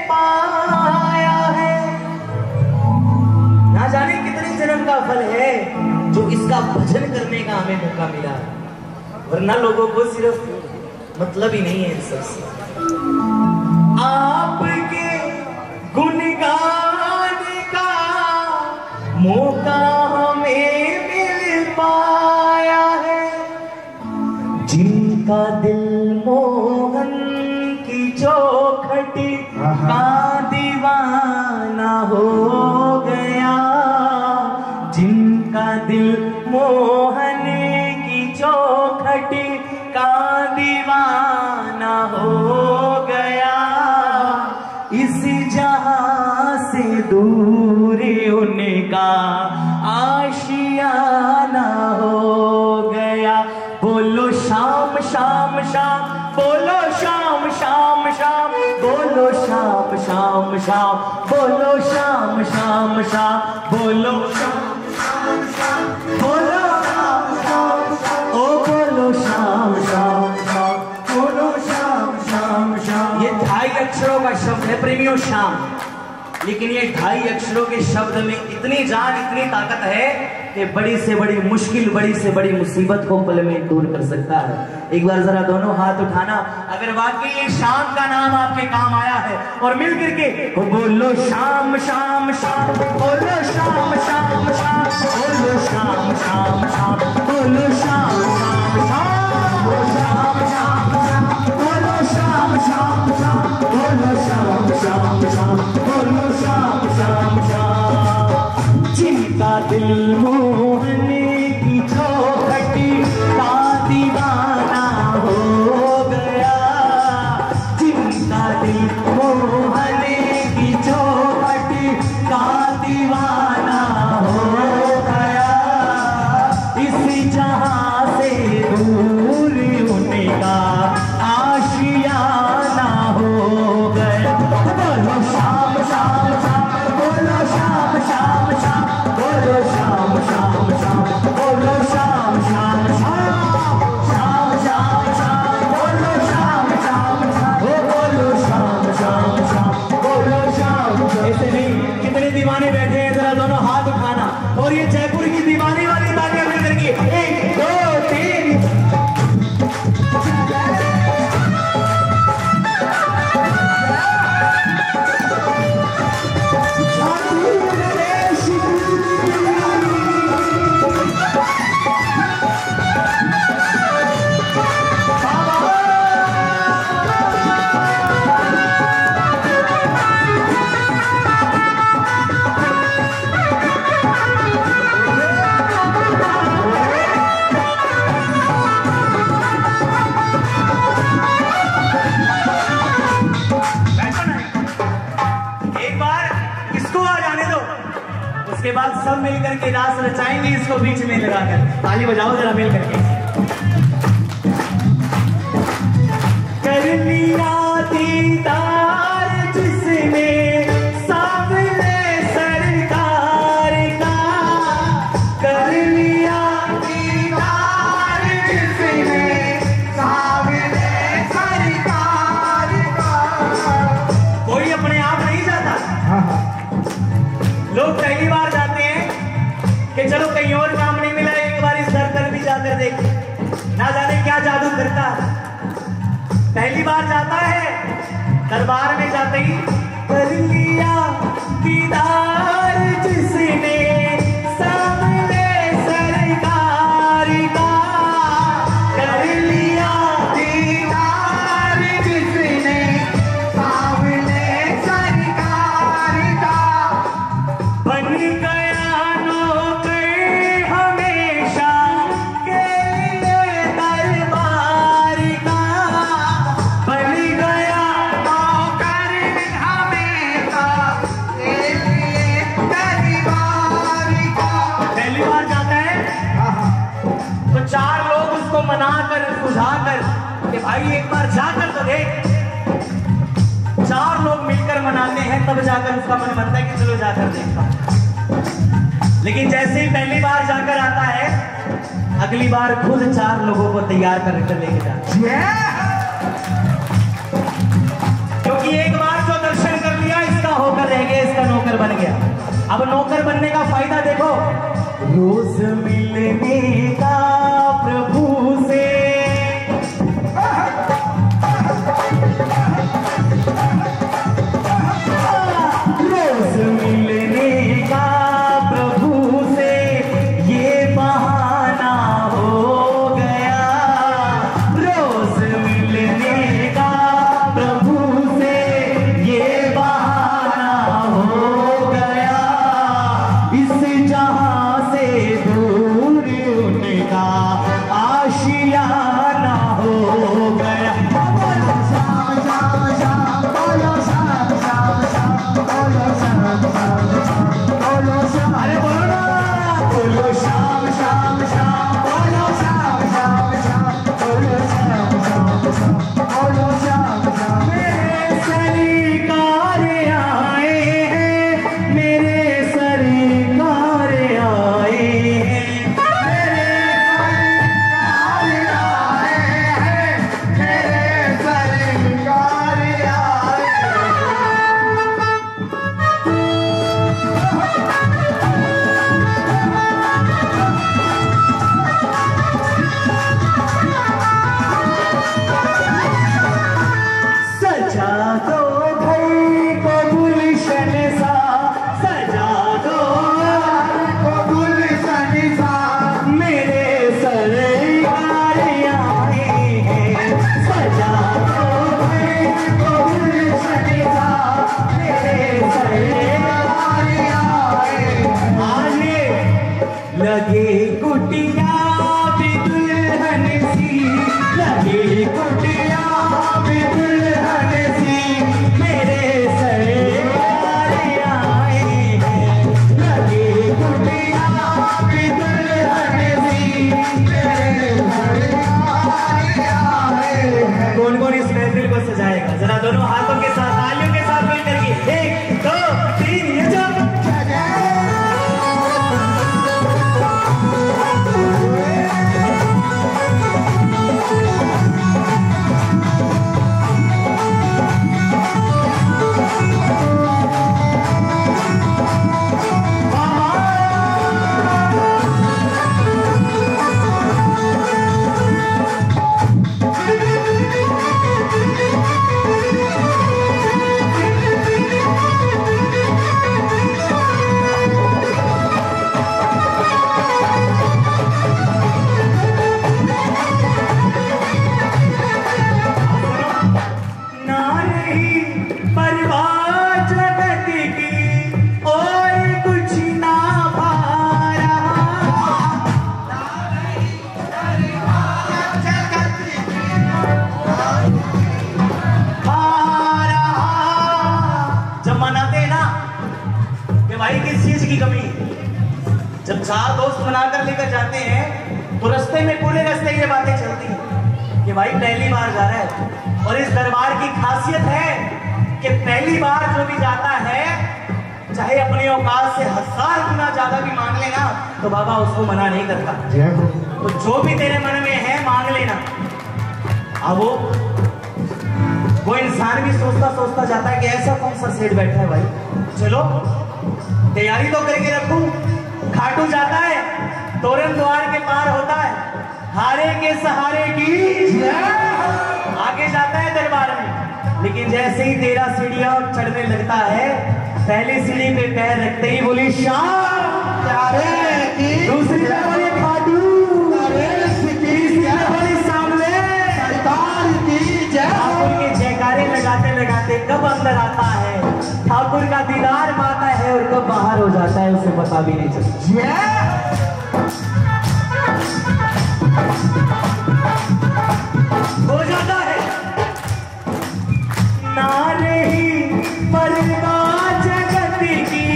पाया है। ना जाने कितने जन्म का फल है जो इसका भजन करने का हमें मौका मिला, वरना लोगों को सिर्फ मतलब ही नहीं है सबसे। आपके गुणगान का मौका हमें मिल पाया है। जिनका दिल मोहन की चौखट का दीवाना हो गया, जिनका दिल मोहन की चौखट का दीवाना हो गया, इस जहां से दूर उनका आशियाना हो गया। बोलो शाम शाम शाम, बोलो शाम शाम शाम, बोलो शाम शाम शाम, बोलो शाम शाम शाम, बोलो शाम शाम शाम, बोलो शाम शाम शाम, ओ बोलो शाम शाम शाम, बोलो शाम शाम शाम। ये 2.5 अक्षरों का शब्द है प्रेमियों शाम, लेकिन ये 2.5 अक्षरों के शब्द में इतनी जान, इतनी ताकत है कि बड़ी से बड़ी मुश्किल, बड़ी से बड़ी मुसीबत को पल में दूर कर सकता है। एक बार जरा दोनों हाथ उठाना अगर वाकई ये शाम का नाम आपके काम आया है, और मिल करके बोलो शाम शाम शाम, बोलो शाम शाम शाम, बोलो शाम शाम शाम, बोलो शाम शाम शाम, बोलो शाम शाम शाम, बोलो शाम शाम शाम, बोलो शाम शाम शाम, बोलो शाम शाम शाम। जिनका दिल मोहन की चौखट का दीवाना हो गया, जिनका दिल मोहन की चौखट का दीवाना हो गया, इस जहां से दूर उनका आशियाना हो गया। बोलो शाम शाम शाम, बोलो शाम शाम शाम, बोलो शाम शाम शाम, बोलो शाम शाम शाम, शाम शाम शाम, बोलो शाम शाम शाम, ओ बोलो शाम शाम शाम, बोलो शाम। ऐसे नहीं, कितने दीवाने बैठे हैं, जरा दोनों हाथ उठाना और ये जयपुर की दीवानी वाली तालियां मिलकर की 1 2 3। उसके बाद सब मिलकर के रास रचाएंगे इसको बीच में लगाकर। ताली बजाओ जरा मिल करके। कर लिया दीदार जिसने सामने सरकार का, कर लिया दीदार जिसने सामने सरकार का। कोई अपने आप नहीं जाता, लोग पहली बार जाते हैं कि चलो कहीं और काम नहीं मिला, एक बार इस दर पर भी जाकर देख, ना जाने क्या जादू करता है। पहली बार जाता है दरबार में, जाते ही कर लिया दीदार जिसने सामने सरकार का, कर लिया दीदार जिसने सामने सरकार का, बन गया नौकर हमेशा के लिए दरबार का, बन गया नौकर हमेशा के लिए दरबार का। पहली बार जाता है तो 4 लोग उसको मनाकर बुझाकर कि भाई एक बार जाकर तो देख, 4 लोग मिलकर मनाते हैं तब जाकर उसका मन बनता है कि चलो जाकर देखता हूं। लेकिन जैसे ही पहली बार जाकर आता है, अगली बार खुद 4 लोगों को तैयार कर लेके जाता है, क्योंकि एक बार जो दर्शन कर अब नौकर बनने का फायदा देखो, रोज मिलने का प्रभु से, रोज मिलने का प्रभु से ये बहाना हो गया, रोज मिलने का प्रभु से ये बहाना हो गया, इस जहां से दूर उनका आशियाना हो गया। अरे बोलो ना, बोलो शाम शाम शाम, बोलो शाम शाम शाम, बोलो शाम शाम शाम, बोलो शाम शाम। मेरे सरकार आए हैं, मेरे सरकार आए हैं, मेरे सरकार आए हैं, मेरे सरकार आए सजा दो घर को गुलशन सा, सजा दो घर को गुलशन सा, मेरे सरकार आए हैं, सजा दो घर को गुलशन सा, मेरे सरकार आए। आने लगे कुटिया भी दुल्हन सी, लगे कुटिया भी दुल्हन सी, मेरे सरकार आए हैं, लगे कुटिया भी दुल्हन सी, मेरे सरकार आए हैं। कौन कौन इस महफिल को सजाएगा? जरा दोनों हाथों के साथ तालियों के साथ मिल करके 1 2 3 ये जब जब 4 दोस्त बनाकर लेकर जाते हैं तो रास्ते में पूरे रास्ते ये बातें चलती हैं कि भाई पहली बार जा रहा है, और इस दरबार की खासियत है कि पहली बार जो भी जाता है चाहे अपनी औकात से 1000 गुना ज्यादा भी मांग लेना तो बाबा उसको मना नहीं करता। तो जो भी तेरे मन में है मांग लेना। अब वो इंसान भी सोचता सोचता जाता है कि ऐसा कौन सा सेठ बैठा है भाई, चलो तैयारी तो करके रखूं। खाटू जाता है, तोरण द्वार के पार होता है, हारे के सहारे की आगे जाता है दरबार में। लेकिन जैसे ही 13 सीढ़ियां चढ़ने लगता है, पहली सीढ़ी पे पैर रखते ही बोली शाम, दूसरी पे बोली खाटू, तीसरी पे बोली सामने ठाकुर के जयकारे लगाते लगाते कब अंदर आता है, ठाकुर का दीदार पाता है और कब बाहर हो जाता है उसे पता भी नहीं चलता। हो जाता है नारे ही परवाह जगत की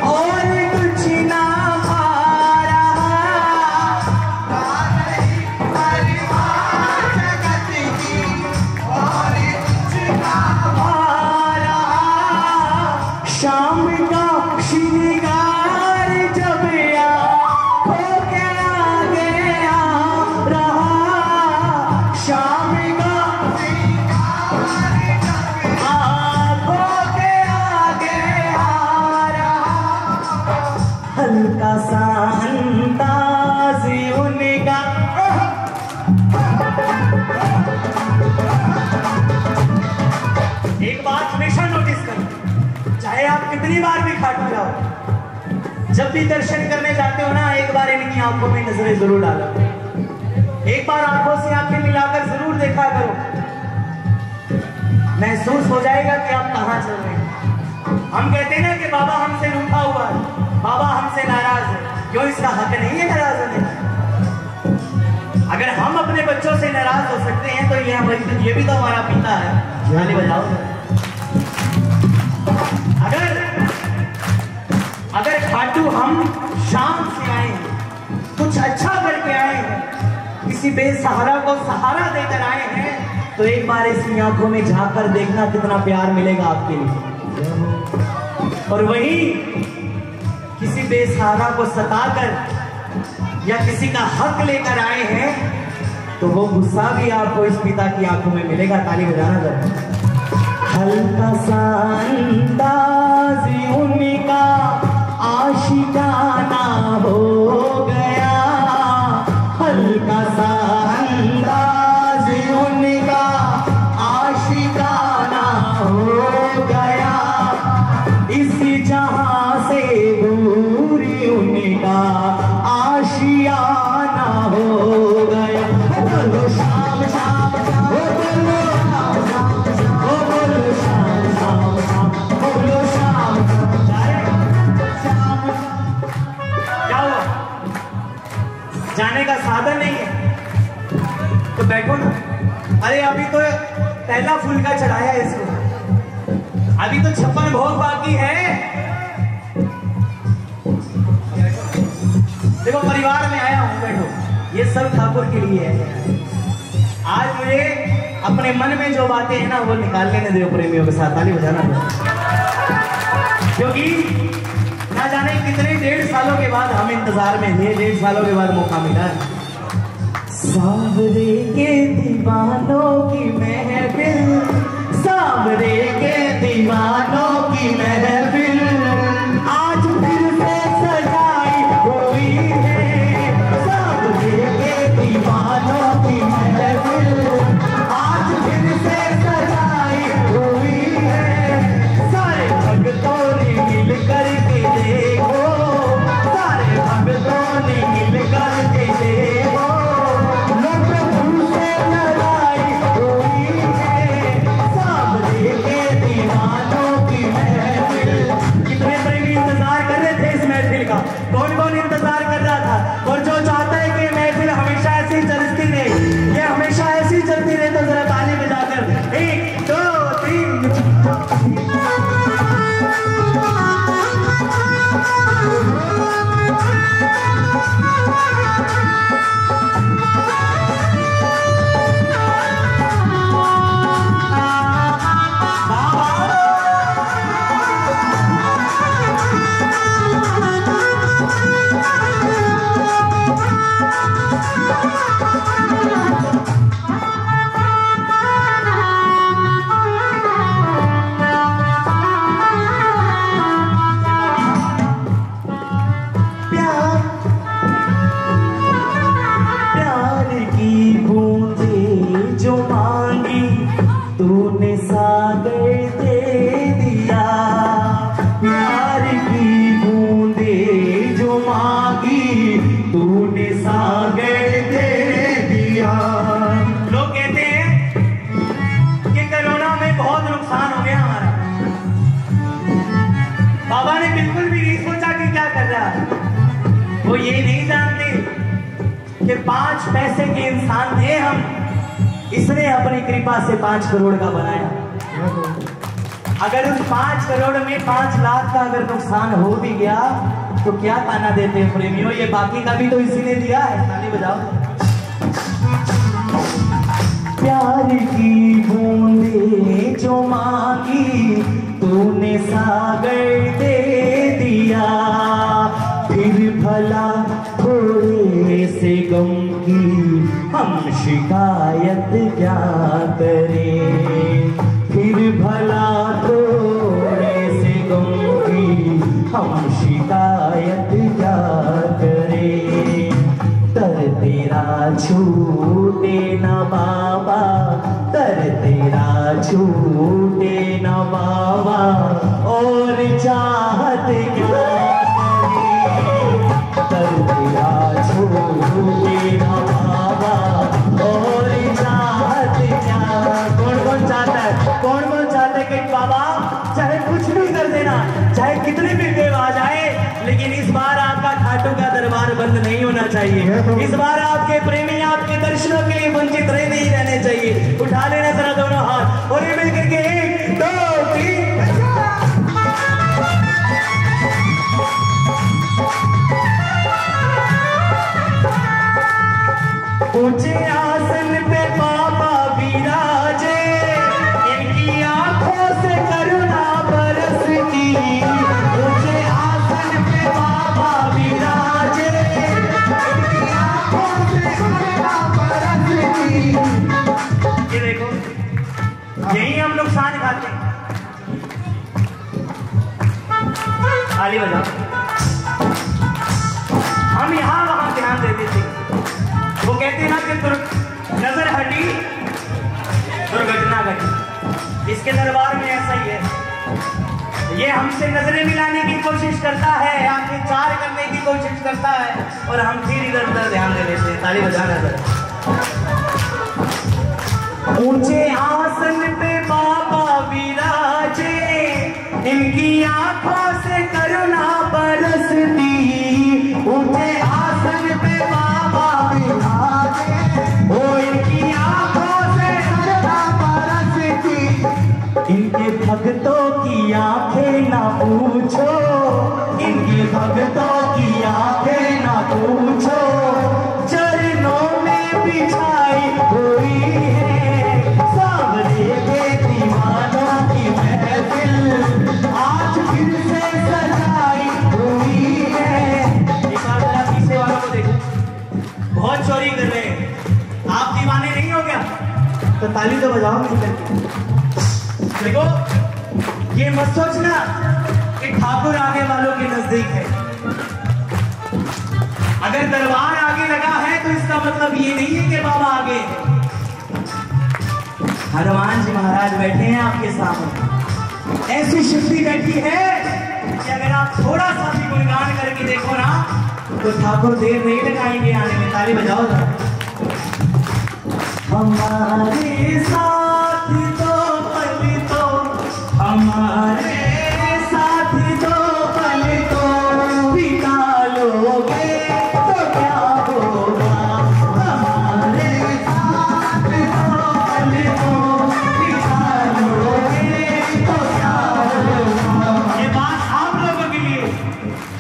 और कुछ ना पा रहा, जगत की और कुछ ना पा रहा। शाम का श्रृंगार जब खो के आगे आ रहा, शाम का हमेशा नोटिस करो, चाहे आप कितनी बार भी खाटू जाओ, जब भी दर्शन करने जाते हो ना, एक बार इनकी आंखों में नजरें जरूर डालो, एक बार आंखों से आंखें मिलाकर जरूर देखा करो, महसूस हो जाएगा कि आप कहां चल रहे हैं। हम कहते हैं ना कि बाबा हमसे रूठा हुआ है, बाबा हमसे नाराज है, क्यों? इसका हक नहीं है नाराज होने का। अगर हम अपने बच्चों से नाराज हो सकते हैं तो ये भी तो हमारा पिता है। ताली बजाओ। अगर खाटू हम शाम से आए हैं, कुछ अच्छा करके आए हैं, किसी बेसहारा को सहारा देकर आए हैं, तो एक बार इसकी आंखों में झांक कर देखना कितना प्यार मिलेगा आपके लिए। और वही किसी बेसहारा को सताकर या किसी का हक लेकर आए हैं, तो वो गुस्सा भी आपको इस पिता की आंखों में मिलेगा। ताली बजाना जरा। हल्का सा अंदाज उनका आशिकाना हो गया, हल्का सा अंदाज उनका आशिकाना हो गया, इसी जहां से दूरी उनका आशियाना हो गया। बोलो शाम शाम शाम, बोलो शाम शाम शाम, बोलो शाम शाम शाम, बोलो शाम शाम। क्या हुआ? जाने का साधन नहीं है तो बैठो ना। अरे अभी तो पहला फूल का चढ़ाया है इसको, अभी तो 56 भोग बाकी है। देखो परिवार में आया हूं, बैठो। ये सब ठाकुर के लिए है। आज मुझे अपने मन में जो बातें हैं ना, वो निकाल लेने दो प्रेमियों के साथ। ताली बजाना दो, क्योंकि ना जाने कितने 1.5 सालों के बाद हम इंतजार में थे, 1.5 सालों के बाद मौका मिला। सांवरे के दीवानों की महफिल, सांवरे के दीवानों की महफिल आज फिर से सजाई हुई है, सांवरे के दीवानों की महफिल आज फिर से सजाई हुई है। सारे भक्तों ने मिल कर के देखो, सारे भक्तों ने मिल कर के देखो, कौन कौन इंतजार कर रहा था और जो चाहता है कि महफिल हमेशा ऐसी चलती रहे, ये हमेशा ऐसी चलती रहे, तो जरा ताली बजाकर 1 2 3। वो ये नहीं जानते कि 5 पैसे के इंसान थे हम, इसने अपनी कृपा से 5 करोड़ का बनाया। अगर उस 5 करोड़ में 5 लाख का अगर नुकसान हो भी गया तो क्या ताना देते हैं प्रेमियों, ये बाकी का भी तो इसी ने दिया है। ताली बजाओ। प्यार की बूंदे जो मांगी तूने सागर दे दिया, फिर भला थोड़े से गम की हम शिकायत क्या करें, फिर भला थोड़े से गम की हम शिकायत क्या करें। तर तेरा छूटे न बाबा, तर तेरा छूटे न बाबा, बाबा और चाहत क्या दर्दिया छोड़ोगे ना बाबा और चाहत क्या। कौन कौन चाहता है, कौन कौन चाहता है कि बाबा चाहे कुछ भी कर देना, चाहे कितने भी देव आ जाए, लेकिन इस बार आपका खाटू का दरबार बंद नहीं होना चाहिए। इस बार आपके प्रेमी आपके दर्शनों के लिए वंचित नहीं रहने चाहिए। उठा लेना जरा दोनों हाथ और ये मिलकर के 1 2 3। ऊंचे आसन पे बाबा विराजे, इनकी आंखों से करुणा बरसती। ऊंचे आसन पे बाबा विराजे, इनकी आंखों से करुणा बरसती। ये देखो, यही हम नुकसान खाते हैं। ताली बजाओ। हम यहाँ वहां ध्यान देते थे। वो कहते हैं ना कि नजर हटी दुर्घटना घटी। इसके दरबार में ऐसा ही है। ये हमसे नजरें मिलाने की कोशिश करता है, आंखें चार करने की कोशिश करता है और हम फिर इधर उधर ध्यान दे देते हैं। ताली बजाना जरा। ऊंचे आसन पे बाबा विराजे, इनकी आंखों से करुणा बरसती। ऊंचे आसन पे बाबा विराजे, ओ इनकी आंखों से करुणा बरसती। इनके भक्तों की आंखें ना पूछो, इनके भक्तों की आंखें ना पूछो, चरणों में बिछाई हुई है सावरे के दीवानों की महफिल, आज फिर से सजाई हुई है। एक बार जरा पीछे वालों को देखो, बहुत चोरी कर रहे हैं। आप दीवाने नहीं हो क्या? तो ताली तो बजाओ मिलकर। देखो, ये मत सोचना कि ठाकुर आगे वालों के नजदीक है। अगर दरबार आगे लगा है तो इसका मतलब ये नहीं है कि बाबा आगे है। हनुमान जी महाराज बैठे हैं आपके सामने। ऐसी शक्ति बैठी है कि अगर आप थोड़ा सा भी गुणगान करके देखो ना तो ठाकुर देर नहीं लगाएंगे आने में। ताली बजाओ ना। हमारे साथ तो पल तो, हमारे साथ तो पल तो बिता लोगे तो क्या होगा। हमारे साथ तो पल तो बिता लोगे तो क्या होगा। ये बात आप लोगों के लिए।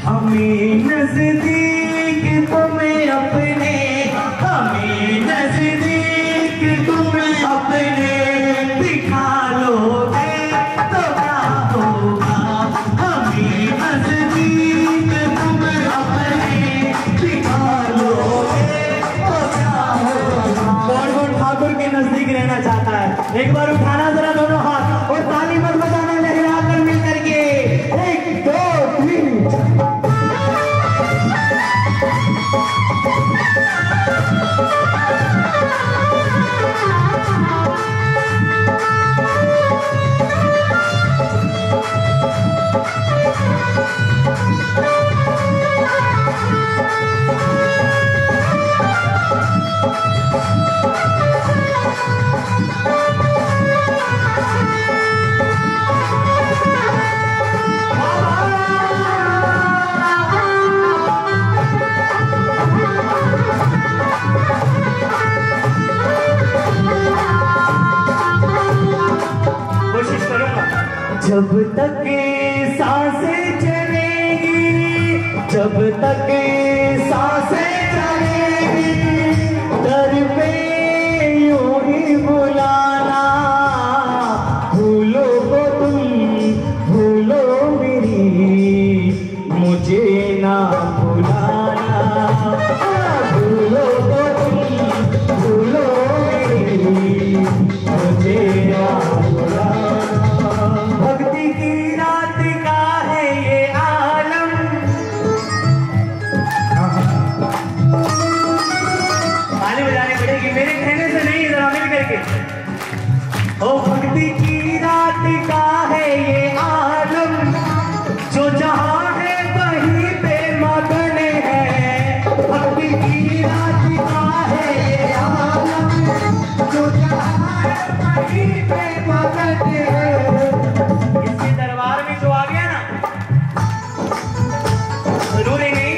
हमें नजदीक तुम्हें अपने, हमें नजदीक तुम्हें अपने दिखा लोगे तो क्या होगा। हमें नजदीक तुम्हें अपने दिखा लोगे तो क्या होगा। कौन कौन ठाकुर के नजदीक रहना चाहता है? एक बार उठाना जरा दोनों हाथ और ताली मत बजाना, लहरा कर मिलकर के 1 2 3। जब तक सांसें चलेगी, जब तक सांसें चलेगी, दर पे यूं ही बुलाना। भूलो को तुम, भूलो मेरी, मुझे ना भुलाना। भूलो को तुम, भूलो मेरी, मुझे ना भुलाना। भक्ति की रात का है ये आलम। ताली बजानी पड़ेगी मेरे कहने से नहीं, जरा मिल करके। इसके दरबार में जो आ गया ना, जरूरी नहीं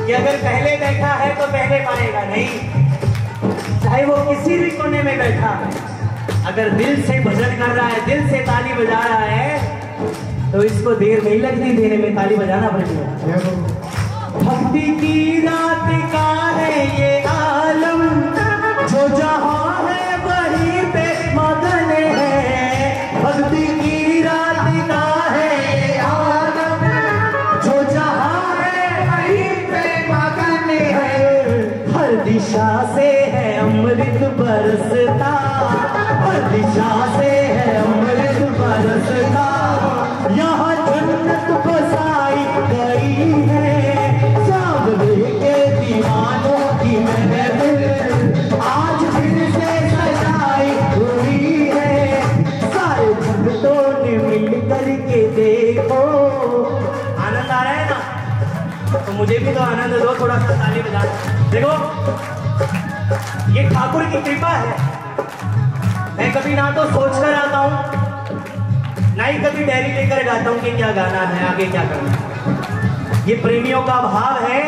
कि अगर पहले बैठा है तो पहले पाएगा, नहीं। चाहे वो किसी भी कोने में बैठा है, अगर दिल से भजन कर रहा है, दिल से ताली बजा रहा है, तो इसको देर नहीं लगती देने में, ताली बजाना पड़ेगा। भक्ति की रात का है ये आलम, जो जहां है वहीं पे मगन है। भक्ति की रात का है ये आलम, जो जहां है वहीं पे मगन है। हर दिशा से है अमृत बरसता, हर दिशा से है अमृत बरसता। यहाँ जन्नत बसाई गई है, के दीवानों की महफिल आज फिर से सजाई हुई है। सारे भक्तों ने मिल करके देखो। आनंद आ रहा है ना, तो मुझे भी तो आनंद दो, थोड़ा सा ताली बजा। देखो ये ठाकुर की कृपा है। मैं कभी ना तो सोच कर आता हूँ, ना ही कभी डायरी लेकर गाता हूँ कि क्या गाना है, आगे क्या करना है। ये प्रेमियों का भाव है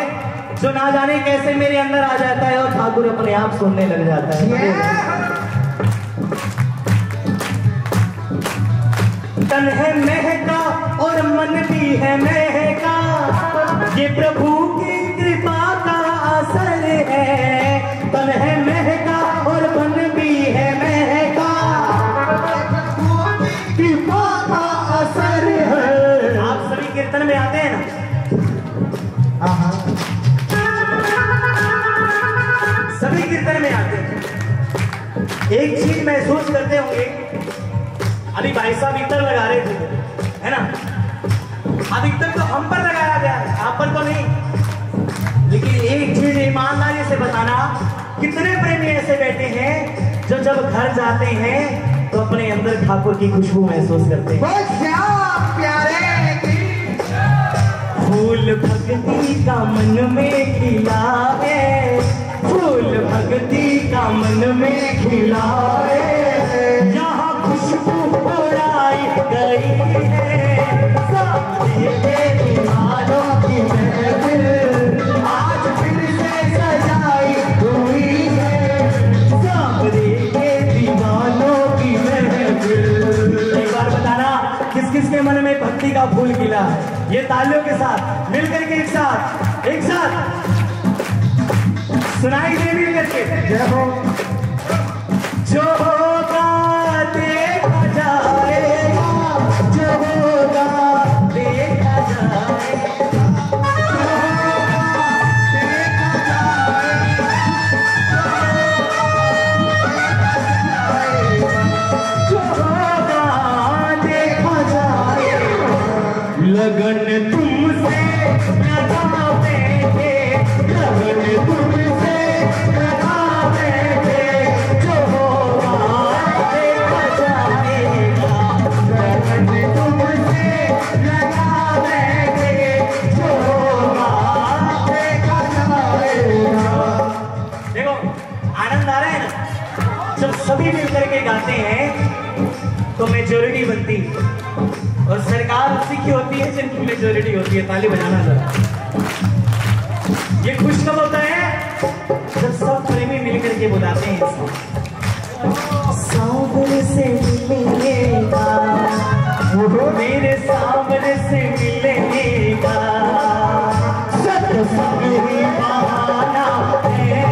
जो ना जाने कैसे मेरे अंदर आ जाता है और ठाकुर अपने आप सुनने लग जाता है। तन है महका और मन भी है महका, ये प्रभु की कृपा का असर है। तन है महका और मन भी है महका, कृपा का असर है। आप सभी कीर्तन में आते हैं ना, सभी कीर्तन में आते हैं। एक चीज महसूस करते होंगे, अभी भाई साहब इतर लगा रहे थे, है ना। अधिकतर तो हम पर लगाया गया है, आप पर तो नहीं। लेकिन एक चीज ईमानदारी से बताना, कितने प्रेमी ऐसे बैठे हैं जो जब घर जाते हैं तो अपने अंदर ठाकुर की खुशबू महसूस करते हैं। फूल भक्ति का मन में खिला है, फूल भक्ति का मन में खिला है। यहाँ खुशबू उड़ाई गई है, सामने के दीवानों की महफिल आज फिर से सजाई हुई है। सामने के दीवानों की महफिल। एक बार बताना किस किस के मन में भक्ति का फूल खिला है। ये तालियों के साथ मिलकर के एक साथ सुनाई दे मिल करके। जय हो। जो होगा देखा जाएगा, जो होगा देखा जाएगा, जो होगा देखा जाएगा। लगन तुमसे लगावे थे, लगन तुमसे लगावे थे, जो होगा देखा जाएगा। लगन तुमसे लगावे थे, जो होगा देखा जाएगा। देखो आनंद आ रहा है ना, जब सभी मिलकर के गाते हैं तो मेजोरिटी बनती है, और सरकार उसी की होती है जिनकी मेजोरिटी होती है। ताली बजाना जरा। ये खुश कब होता है, जब सब प्रेमी मिलकर के बुलाते हैं। सामने से मिलेगा, मेरे सामने से मिलेगा, सत्संग ही बहाना है।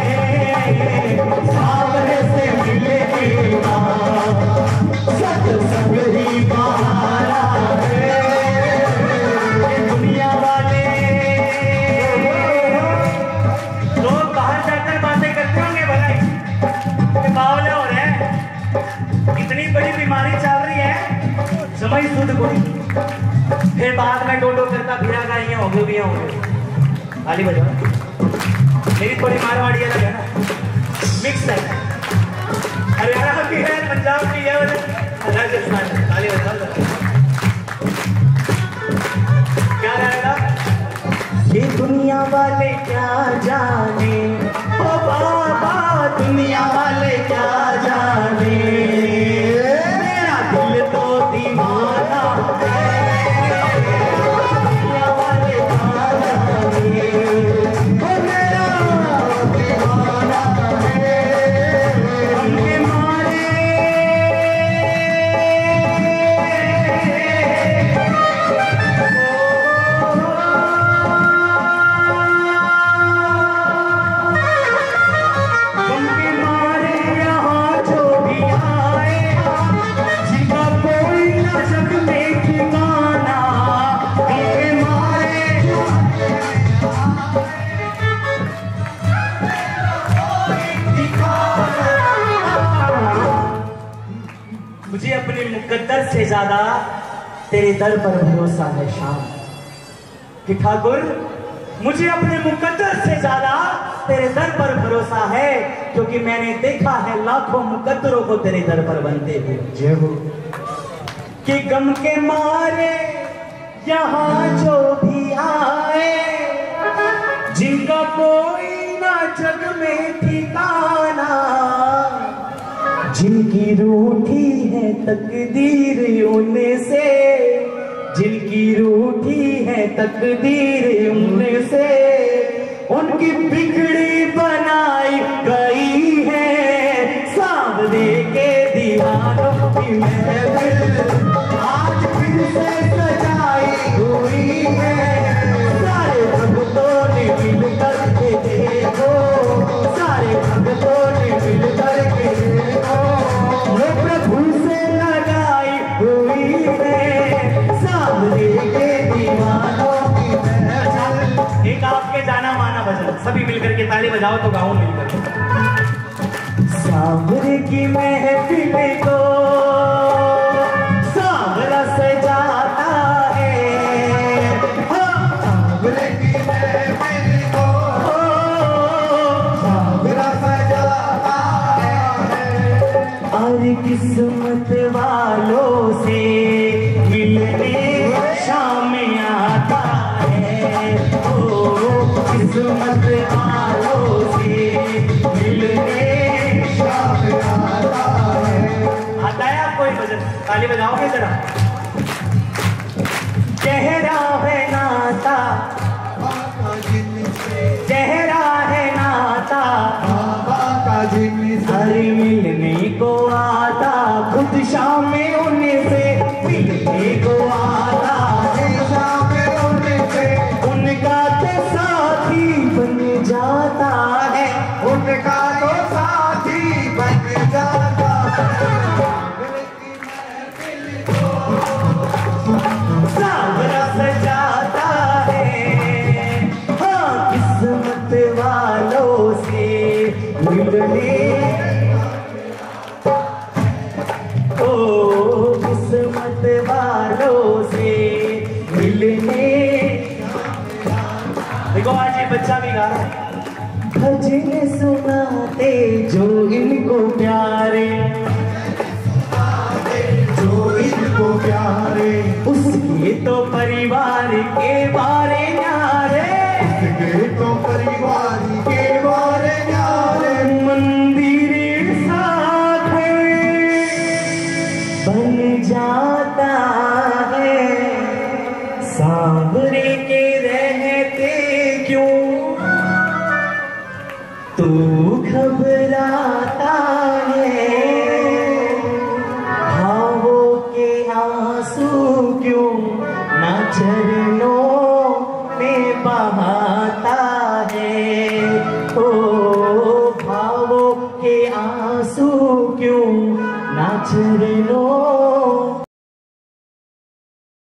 सामने से मिलेगा, सत्संग ही बहाना है। दुनिया वाले लोग बाहर जाकर बातें करते होंगे, भलाई बावले हो रहे हैं, इतनी बड़ी बीमारी चल रही है, समझ सुध कोई, फिर बाद में डोडो करता फिरा का ये हो गए भी होंगे। ताली बजाओ। मेरी थोड़ी मारवाड़ी अलग है ना, मिक्स है, हरियाणा की है, पंजाब की है, राजस्थान है। ताली बजाओ। क्या रहेगा? ये दुनिया वाले क्या जाने, ओ बाबा दुनिया वाले क्या जाने। तेरे दर पर भरोसा है शाम कि ठाकुर मुझे अपने मुकद्दर से ज्यादा तेरे दर पर भरोसा है, क्योंकि मैंने देखा है लाखों मुकद्दरों को तेरे दर पर बनते हुए। जय हो। कि गम के मारे यहाँ जो भी आए, जिनका कोई ना जग में ठिकाना, जिनकी रूठी है तकदीर उनसे, जिनकी रूठी है तकदीर उनसे, उनकी बिगड़ी बनाई गई है सांवरे के दीवानों की महफिल आज फिर से सजाई हुई है। सारे भक्तों ने मिलकर के देखो, सारे भक्तों ने मिलकर के देखो, वो प्रभु से लगाई हुई है सांवरे के दीवानों की महफिल। एक आपके जाना माना भजन सभी मिलकर के ताली बजाओ तो गाओ मिलकर। सांवरे की महफिल को सांवरा सजाता है, सांवरे की महफिल को सांवरा सजाता है। और किस्मत वालों से मिलने शाम आता है, ओ किस्मत वालों से मिलने शाम आता है। आता है आप कोई भजन ताली बजाओगे जरा। गहरा है नाता बाबा जिनसे, गहरा है नाता बाबा का जिनसे, हर मिलने को आता खुद शाम में उनसे मिलने को आता, शाम में उनसे उनका तो साथी बन जाता है, उनका तो साथी बन जाता है। सांवरा सजाता है, हाँ किस्मत वालों से मिलने, ओ किस्मत वालों से मिलने। देखो आज ये बच्चा भी गा रहा है। भजन सुनाते जो इनको प्यारे, जो इनको प्यारे, उसके तो परिवार के बारे न्यारे, उसके तो परिवार के बारे न्यारे, मंदिर साथ बन जाता है। सांवरे के रहते क्यों तू घबराता है, भावों के आंसू क्यों ना चरणों में बहाता